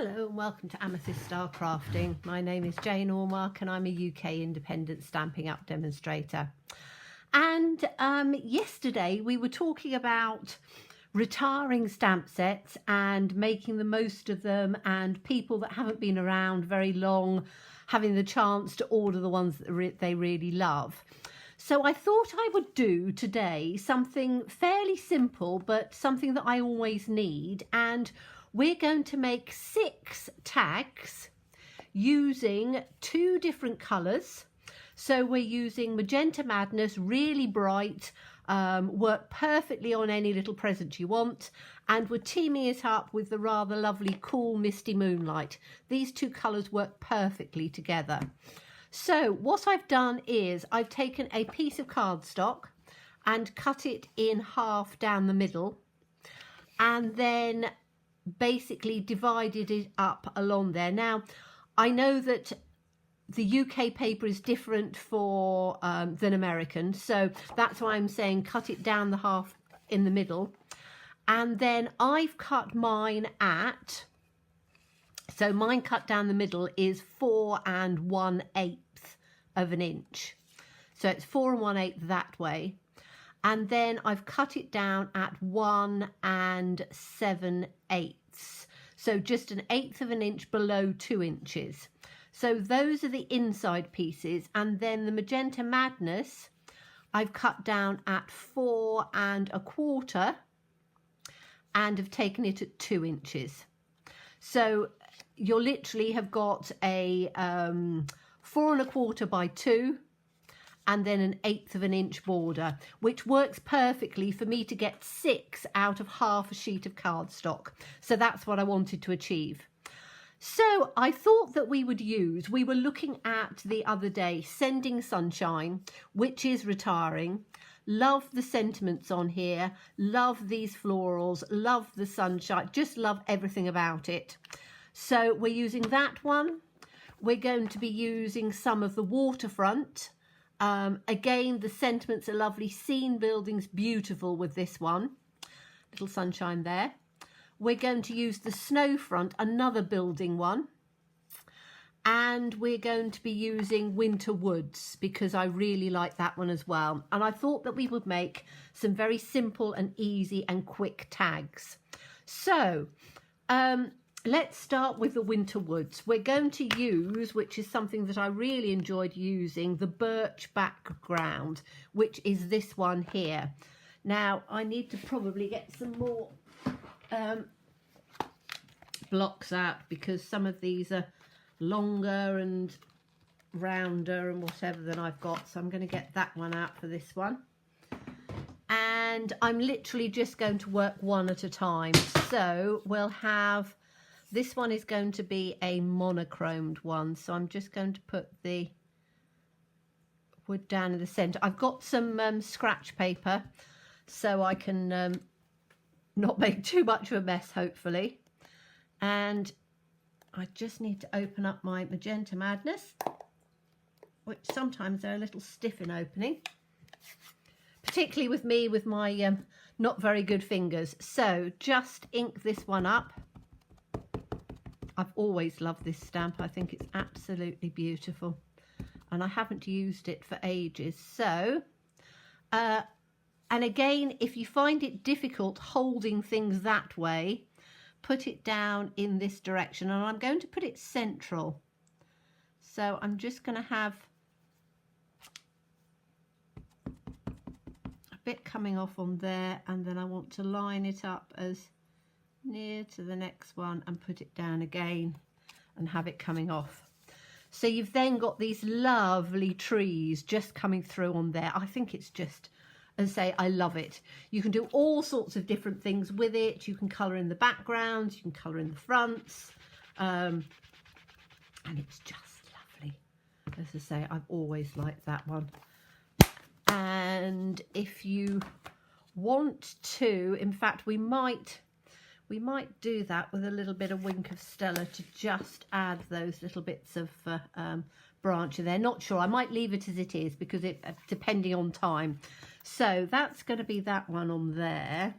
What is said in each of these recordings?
Hello and welcome to Amethyst Star Crafting. My name is Jane Ormark and I'm a UK independent Stampin' Up demonstrator. And yesterday we were talking about retiring stamp sets and making the most of them, and people that haven't been around very long having the chance to order the ones that they really love. So I thought I would do today something fairly simple, but something that I always need, and we're going to make 6 tags using 2 different colours. So we're using Magenta Madness, really bright, work perfectly on any little present you want, and we're teaming it up with the rather lovely cool Misty Moonlight. These 2 colours work perfectly together. So what I've done is I've taken a piece of cardstock and cut it in half down the middle, and then basically divided it up along there. Now I know that the UK paper is different for than American, so that's why I'm saying cut it down the half in the middle. And then I've cut mine at, so mine cut down the middle is 4 1/8 of an inch, so it's 4 1/8 that way. And then I've cut it down at 1 7/8, so just 1/8 of an inch below 2 inches. So those are the inside pieces, and then the Magenta Madness I've cut down at 4 1/4 and have taken it at 2 inches. So you'll literally have got a 4 1/4 by 2, and then 1/8 of an inch border, which works perfectly for me to get 6 out of half a sheet of cardstock. So that's what I wanted to achieve. So I thought that we were looking at the other day, Sending Sunshine, which is retiring. Love the sentiments on here, love these florals, love the sunshine, just love everything about it. So we're using that one. We're going to be using some of the waterfront. Again, the sentiments are lovely. Scene building's beautiful with this one. Little sunshine there. We're going to use the snow front, another building one. And we're going to be using Winter Woods because I really like that one as well. And I thought that we would make some very simple and easy and quick tags. So let's start with the Winter Woods. We're going to use, which is something that I really enjoyed using, the birch background, which is this one here. Now I need to probably get some more blocks out because some of these are longer and rounder and whatever than I've got, so I'm going to get that one out for this one. And I'm literally just going to work one at a time. So we'll have, this one is going to be a monochromed one, so I'm just going to put the wood down in the center. I've got some scratch paper so I can not make too much of a mess, hopefully. And I just need to open up my Magenta Madness, which sometimes they're a little stiff in opening, particularly with me with my not very good fingers. So just ink this one up. I've always loved this stamp. I think it's absolutely beautiful, and I haven't used it for ages. So and again, if you find it difficult holding things that way, put it down in this direction, and I'm going to put it central. So I'm just going to have a bit coming off on there, and then I want to line it up as near to the next one and put it down again and have it coming off. So you've then got these lovely trees just coming through on there. I think it's just, as I say, I love it. You can do all sorts of different things with it. You can colour in the backgrounds, you can colour in the fronts, and it's just lovely. As I say, I've always liked that one. And if you want to, in fact, we might do that with a little bit of Wink of Stella to just add those little bits of branch in there. Not sure, I might leave it as it is because it depending on time. So that's going to be that one on there.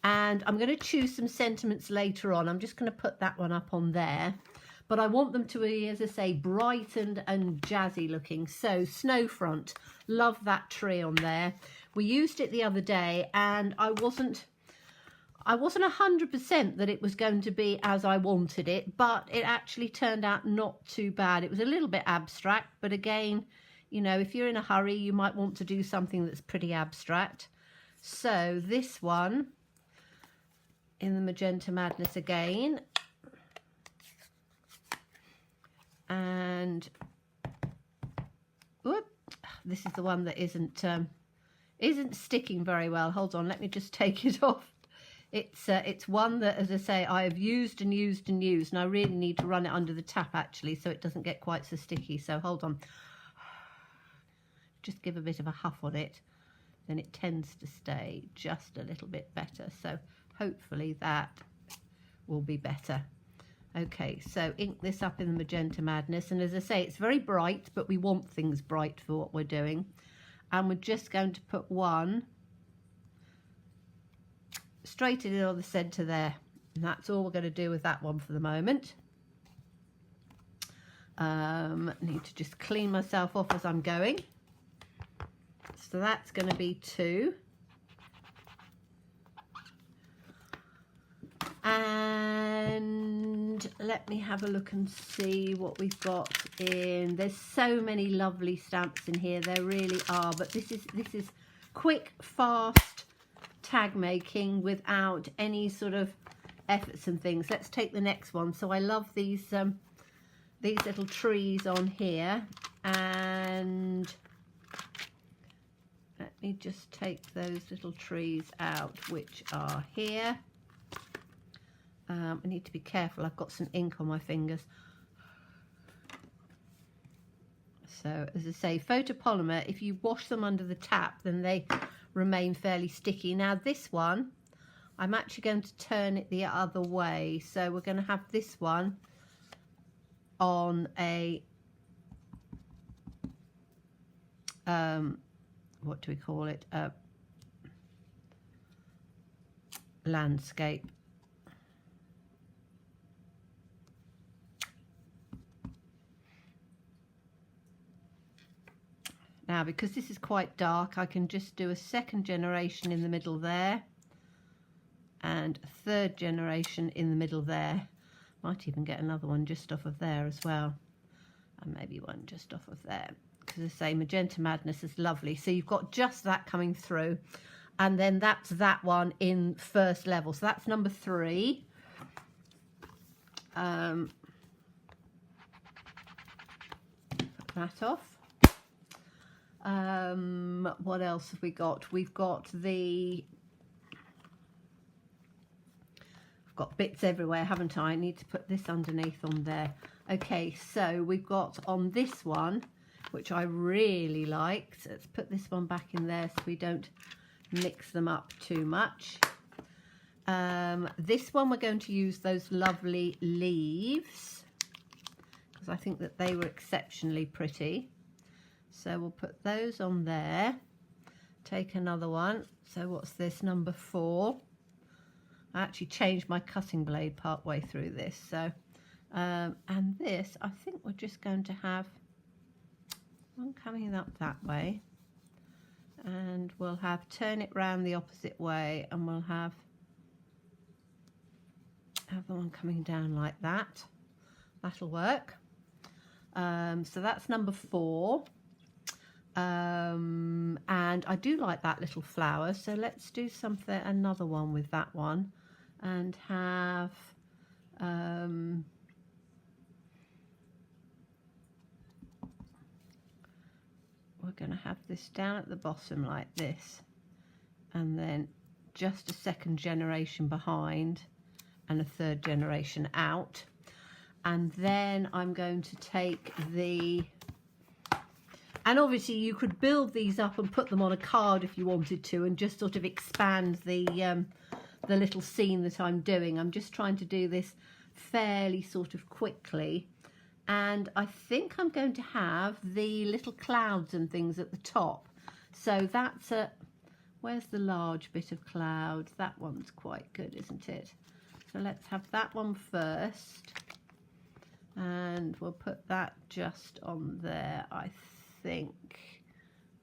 And I'm going to choose some sentiments later on. I'm just going to put that one up on there. But I want them to be, as I say, bright and jazzy looking. So Snowfront, love that tree on there. We used it the other day and I wasn't 100% that it was going to be as I wanted it, but it actually turned out not too bad. It was a little bit abstract, but again, you know, if you're in a hurry, you might want to do something that's pretty abstract. So this one in the Magenta Madness again. And whoop, this is the one that isn't sticking very well. Hold on, let me just take it off. It's one that, as I say, I have used and used and used, and I really need to run it under the tap actually, so it doesn't get quite so sticky. So hold on, just give a bit of a huff on it, then it tends to stay just a little bit better. So hopefully that will be better. Okay, so ink this up in the Magenta Madness, and as I say, it's very bright, but we want things bright for what we're doing. And we're just going to put one straight in on the centre there, and that's all we're going to do with that one for the moment. I need to just clean myself off as I'm going. So that's going to be 2. And let me have a look and see what we've got in. There's so many lovely stamps in here, there really are, but this is quick, fast tag making without any sort of efforts and things. Let's take the next one. So I love these little trees on here, and let me just take those little trees out which are here. I need to be careful, I've got some ink on my fingers. So as I say, photopolymer, if you wash them under the tap, then they remain fairly sticky. Now this one, I'm actually going to turn it the other way. So we're going to have this one on a, what do we call it? Landscape. Now, because this is quite dark, I can just do a 2nd generation in the middle there and a 3rd generation in the middle there. Might even get another one just off of there as well, and maybe one just off of there, because as I say, Magenta Madness is lovely. So you've got just that coming through, and then that's that one in 1st level. So that's number 3. Put that off. What else have we got? We've got I've got bits everywhere, haven't I? I need to put this underneath on there. Okay, so we've got on this one, which I really like. So let's put this one back in there so we don't mix them up too much. This one we're going to use those lovely leaves because I think that they were exceptionally pretty. So we'll put those on there. Take another one. So what's this, number 4? I actually changed my cutting blade part way through this. So, and this, I think we're just going to have one coming up that way. And we'll have, turn it round the opposite way, and we'll have the one coming down like that. That'll work. So that's number 4. And I do like that little flower, so let's do something, another one with that one, and have we're going to have this down at the bottom like this, and then just a 2nd generation behind and a 3rd generation out. And then I'm going to take and obviously you could build these up and put them on a card if you wanted to, and just sort of expand the little scene that I'm doing. I'm just trying to do this fairly sort of quickly, and I think I'm going to have the little clouds and things at the top. So that's Where's the large bit of cloud? That one's quite good, isn't it? So let's have that one first. And we'll put that just on there, I think.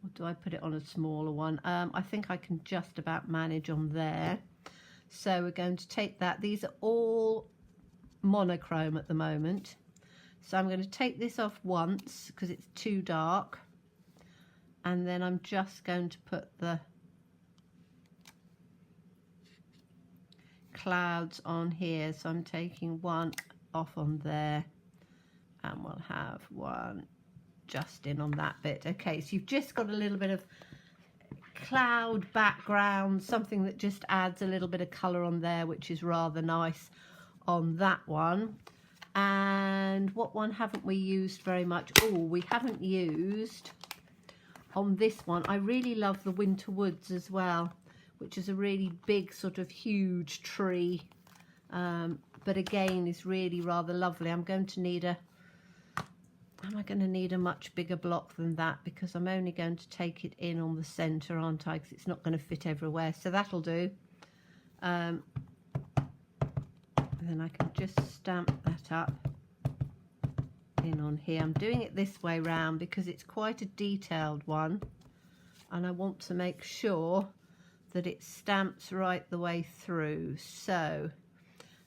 Or do I put it on a smaller one? I think I can just about manage on there. So we're going to take that. These are all monochrome at the moment. So I'm going to take this off once because it's too dark. And then I'm just going to put the clouds on here. So I'm taking one off on there. And we'll have one just in on that bit. Okay, so you've just got a little bit of cloud background, something that just adds a little bit of colour on there, which is rather nice on that one. And what one haven't we used very much? Oh, we haven't used on this one. I really love the Winter Woods as well, which is a really big sort of huge tree, but again is really rather lovely. I'm going to need am I going to need a much bigger block than that, because I'm only going to take it in on the centre, aren't I, because it's not going to fit everywhere. So that'll do. And then I can just stamp that up in on here. I'm doing it this way round because it's quite a detailed one, and I want to make sure that it stamps right the way through. So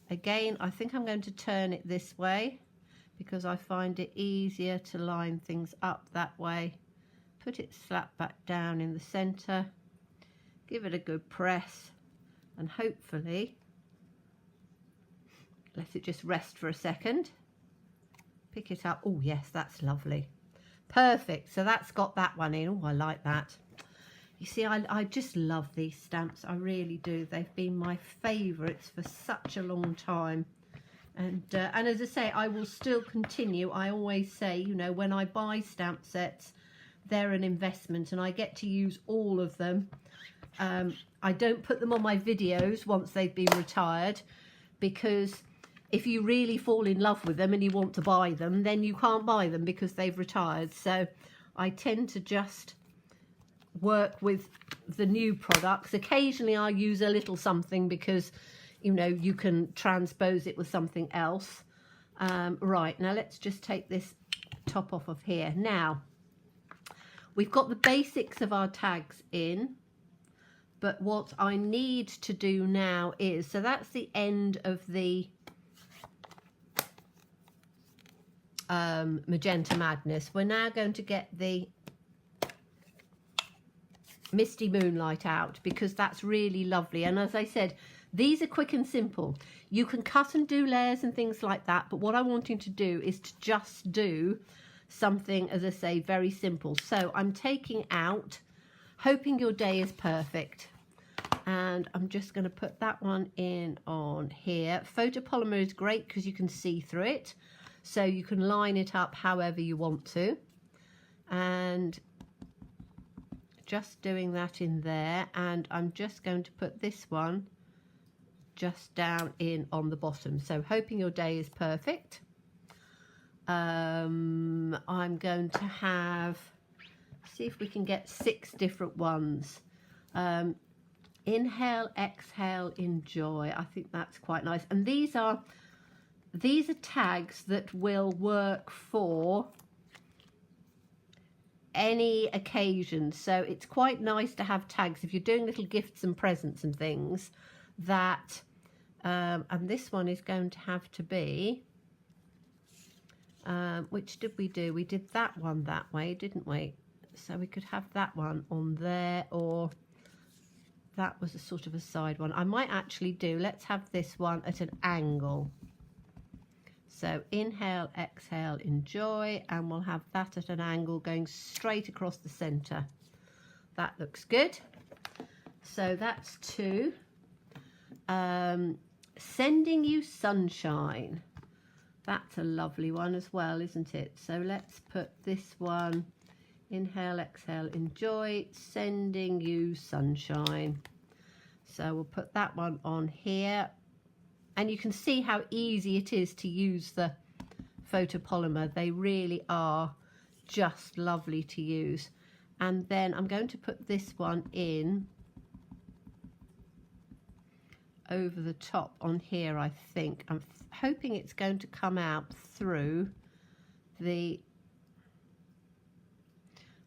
again, I think I'm going to turn it this way because I find it easier to line things up that way. Put it slap back down in the centre, give it a good press, and hopefully let it just rest for a second. Pick it up. Oh yes, that's lovely. Perfect. So that's got that one in. Oh, I like that. You see, I just love these stamps. I really do. They've been my favourites for such a long time. And as I say, I will still continue. I always say, you know, when I buy stamp sets, they're an investment and I get to use all of them. I don't put them on my videos once they've been retired, because if you really fall in love with them and you want to buy them, then you can't buy them because they've retired. So I tend to just work with the new products. Occasionally I use a little something because, you know, you can transpose it with something else. Right, now let's just take this top off of here. Now, we've got the basics of our tags in, but what I need to do now is, so that's the end of the Magenta Madness. We're now going to get the Misty Moonlight out because that's really lovely. And as I said, these are quick and simple. You can cut and do layers and things like that, but what I'm wanting to do is to just do something, as I say, very simple. So I'm taking out Hoping Your Day is Perfect, and I'm just going to put that one in on here. Photopolymer is great because you can see through it, so you can line it up however you want to. And just doing that in there, and I'm just going to put this one just down in on the bottom. So Hoping Your Day is Perfect. I'm going to have, see if we can get 6 different ones. Inhale, exhale, enjoy. I think that's quite nice. And these are tags that will work for any occasion. So it's quite nice to have tags if you're doing little gifts and presents and things that, and this one is going to have to be, which did we do? We did that one that way, didn't we? So we could have that one on there, or that was a sort of a side one. I might actually do, let's have this one at an angle. So inhale, exhale, enjoy, and we'll have that at an angle going straight across the center. That looks good. So that's 2. Sending You Sunshine. That's a lovely one as well, isn't it? So let's put this one, inhale, exhale, enjoy, Sending You Sunshine. So we'll put that one on here. And you can see how easy it is to use the photopolymer. They really are just lovely to use. And then I'm going to put this one in over the top on here, I think. I'm hoping it's going to come out through the...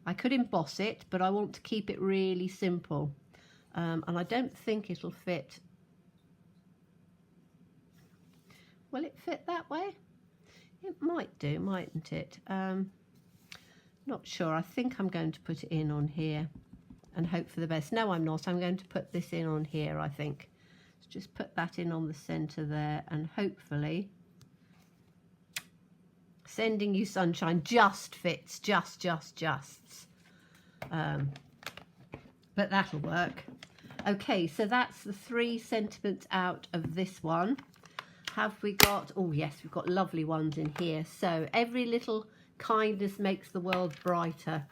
I could emboss it, but I want to keep it really simple. And I don't think it'll fit. Will it fit that way? It might do, mightn't it? Not sure. I think I'm going to put it in on here and hope for the best. No, I'm not. I'm going to put this in on here, I think. So just put that in on the centre there, and hopefully Sending You Sunshine just fits, just. But that'll work. Okay, so that's the 3 sentiments out of this one. Have we got, oh yes, we've got lovely ones in here. So every little kindness makes the world brighter.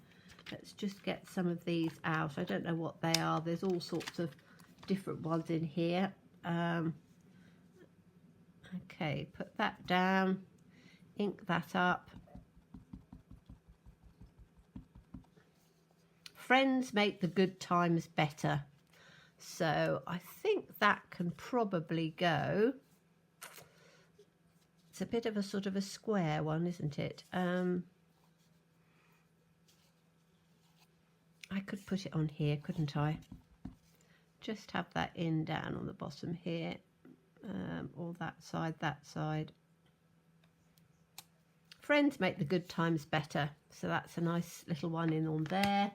Let's just get some of these out. I don't know what they are. There's all sorts of different ones in here. Okay, put that down. Ink that up. Friends make the good times better. So I think that can probably go. It's a bit of a sort of a square one, isn't it? I could put it on here, couldn't I? Just have that in down on the bottom here, or that side. Friends make the good times better. So that's a nice little one in on there.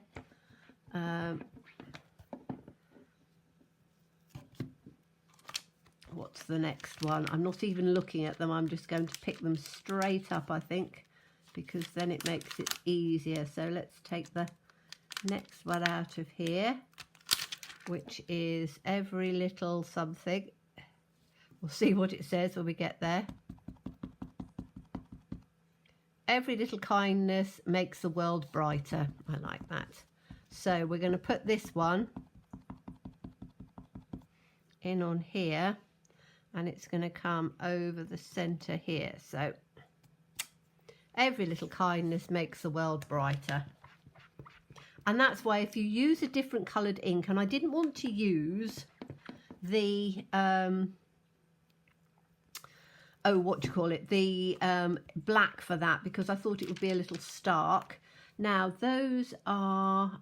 What's the next one? I'm not even looking at them. I'm just going to pick them straight up, I think, because then it makes it easier. So let's take the next one out of here, which is every little something. We'll see what it says when we get there. Every little kindness makes the world brighter. I like that. So we're going to put this one in on here, and it's going to come over the centre here. So every little kindness makes the world brighter. And that's why if you use a different coloured ink, and I didn't want to use the the black for that, because I thought it would be a little stark. Now those are,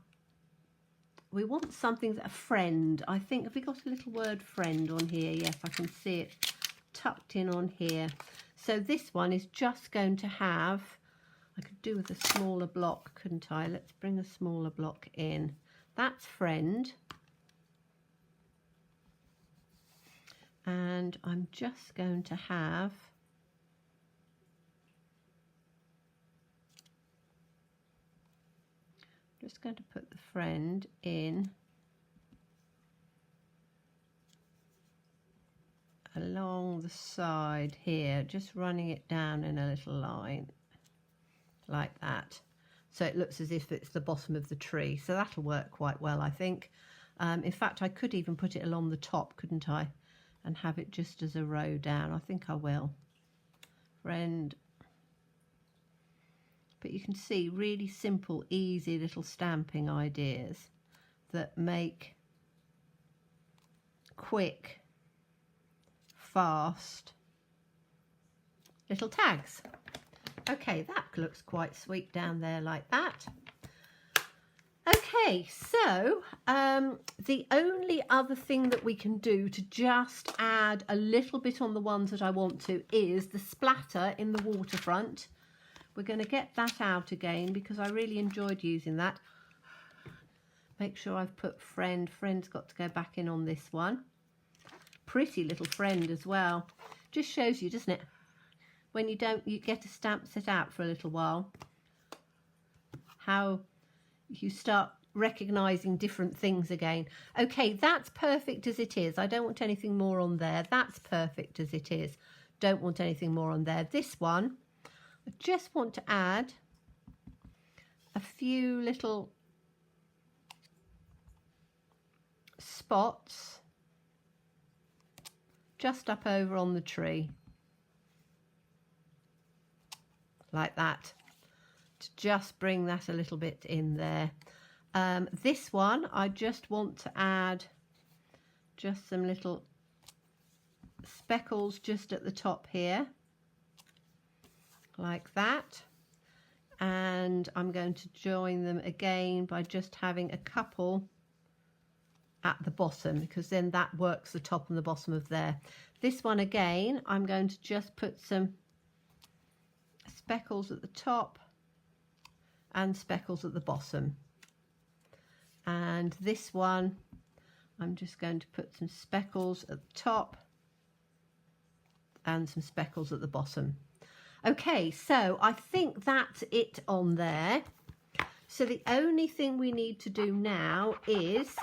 we want something that a friend, I think. Have we got a little word friend on here? Yes, I can see it tucked in on here. So this one is just going to have, I could do with a smaller block, couldn't I? Let's bring a smaller block in. That's friend. And I'm just going to have, just going to put the friend in along the side here, just running it down in a little line like that. So it looks as if it's the bottom of the tree. So that'll work quite well, I think. In fact, I could even put it along the top, couldn't I? And have it just as a row down. I think I will. Friend. But you can see really simple, easy little stamping ideas that make quick, fast little tags. Okay, that looks quite sweet down there like that. Okay, so the only other thing that we can do to just add a little bit on the ones that I want to is the splatter in the waterfront. We're going to get that out again because I really enjoyed using that. Make sure I've put friend. Friend's got to go back in on this one. Pretty little friend as well. Just shows you, doesn't it? When you get a stamp set out for a little while, how you start recognizing different things again. Okay, that's perfect as it is. I don't want anything more on there. That's perfect as it is. Don't want anything more on there. This one, I just want to add a few little spots just up over on the tree like that, to just bring that a little bit in there. This one, I just want to add just some little speckles just at the top here, like that. And I'm going to join them again by just having a couple at the bottom, because then that works the top and the bottom of there. This one again, I'm going to just put some speckles at the top and speckles at the bottom. And this one, I'm just going to put some speckles at the top and some speckles at the bottom. Okay, so I think that's it on there. So the only thing we need to do now is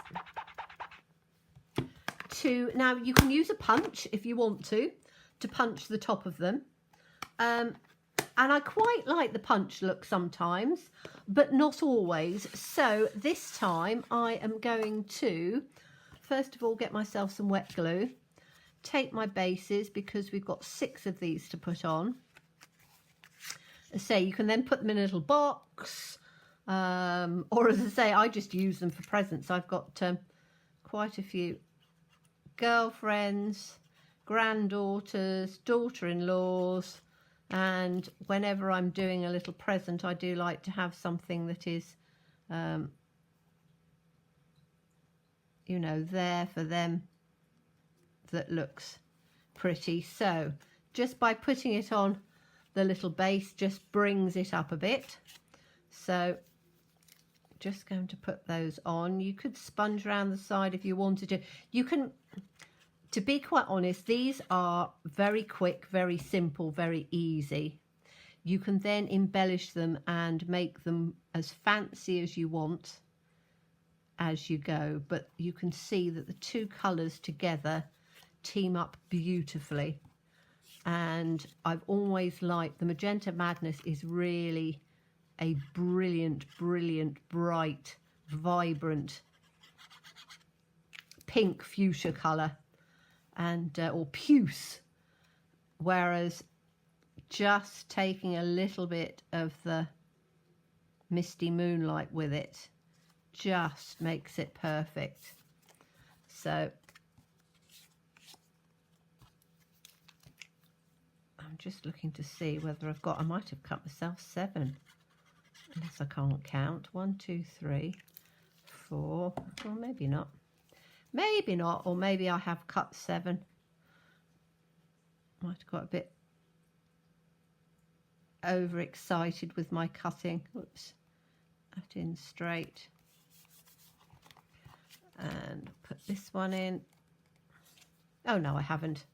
now you can use a punch if you want to punch the top of them. And I quite like the punch look sometimes, but not always. So this time I am going to, first of all, get myself some wet glue, take my bases, because we've got 6 of these to put on. So you can then put them in a little box, or as I say, I just use them for presents. I've got quite a few girlfriends, granddaughters, daughter-in-laws, and whenever I'm doing a little present, I do like to have something that is, you know, there for them, that looks pretty. So just by putting it on the little base just brings it up a bit. So just going to put those on. You could sponge around the side if you wanted to. You can, to be quite honest, these are very quick, very simple, very easy. You can then embellish them and make them as fancy as you want as you go, but you can see that the 2 colours together team up beautifully. And I've always liked, the Magenta Madness is really a brilliant, brilliant, bright, vibrant pink fuchsia colour, and or puce, whereas just taking a little bit of the Misty Moonlight with it just makes it perfect. So I'm just looking to see whether I've got, I might have cut myself 7, unless I can't count. 1, 2, 3, 4, well, maybe not. Maybe not, or maybe I have cut 7. Might have got a bit overexcited with my cutting. Whoops, that in straight. And put this one in. Oh no, I haven't.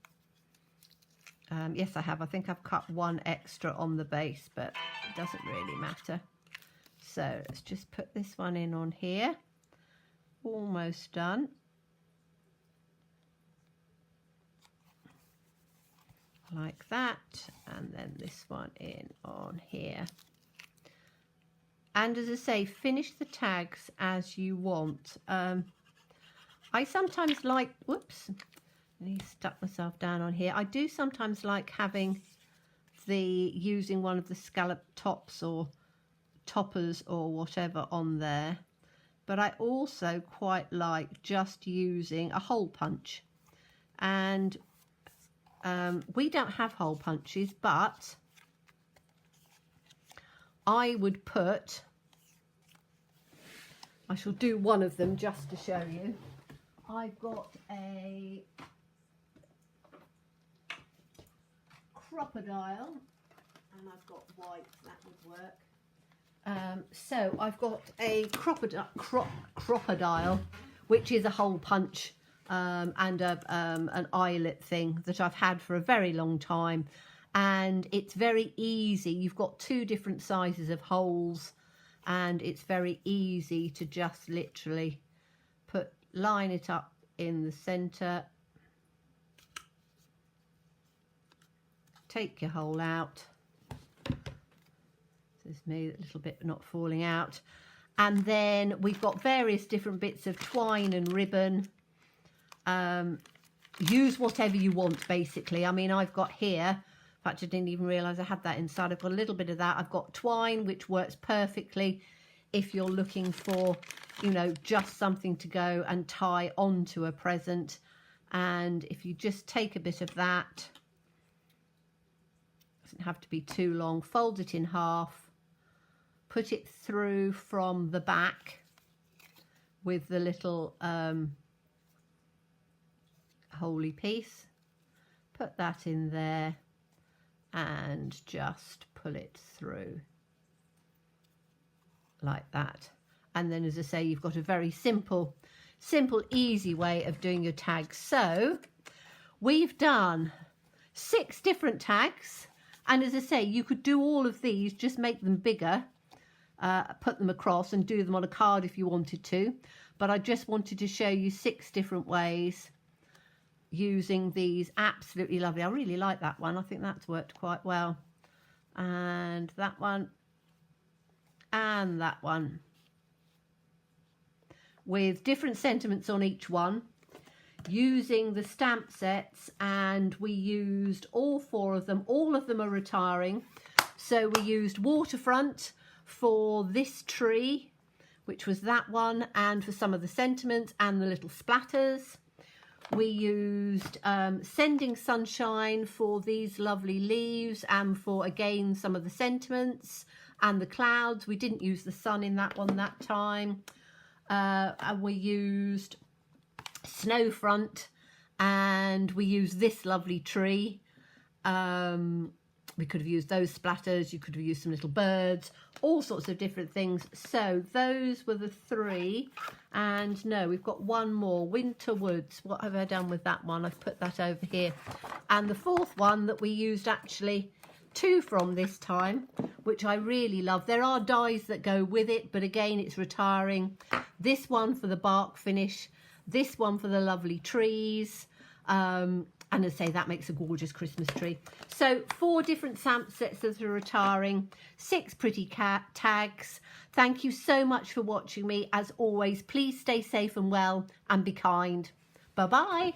Yes, I have. I think I've cut 1 extra on the base, but it doesn't really matter. So let's just put this one in on here. Almost done. Like that. And then this one in on here. And as I say, finish the tags as you want. I sometimes like, whoops, I stuck myself down on here. I do sometimes like having using one of the scallop tops or toppers or whatever on there. But I also quite like just using a hole punch. And we don't have hole punches, but I would put, I shall do one of them just to show you. I've got a crocodile, and I've got white, that would work. So I've got a crocodile, which is a hole punch and an eyelet thing that I've had for a very long time, and it's very easy. You've got 2 different sizes of holes, and it's very easy to just literally line it up in the center, take your hole out. This is me, a little bit not falling out. And then we've got various different bits of twine and ribbon. Use whatever you want, basically. I mean, I've got here, in fact, I didn't even realise I had that inside. I've got a little bit of that. I've got twine, which works perfectly if you're looking for, you know, just something to go and tie onto a present. And if you just take a bit of that, doesn't have to be too long, fold it in half, put it through from the back with the little holy piece, put that in there and just pull it through like that. And then, as I say, you've got a very simple, easy way of doing your tags. So we've done 6 different tags, and as I say, you could do all of these, just make them bigger, put them across and do them on a card if you wanted to, but I just wanted to show you 6 different ways using these. Absolutely lovely. I really like that one. I think that's worked quite well. And that one and that one, with different sentiments on each one, using the stamp sets, and we used all 4 of them. All of them are retiring. So we used waterfront for this tree, which was that one, and for some of the sentiments and the little splatters. We used Sending Sunshine for these lovely leaves, and for, again, some of the sentiments and the clouds. We didn't use the sun in that one that time. And we used Snowfront, and we used this lovely tree. We could have used those splatters. You could have used some little birds, all sorts of different things. So those were the 3. And no, we've got one more, Winter Woods. What have I done with that one? I've put that over here. And the 4th one that we used, actually 2 from this time, which I really love. There are dies that go with it, but again, it's retiring. This one for the bark finish, this one for the lovely trees, and as I say, that makes a gorgeous Christmas tree. So 4 different stamp sets that are retiring, 6 pretty tags. Thank you so much for watching me. As always, please stay safe and well and be kind. Bye-bye.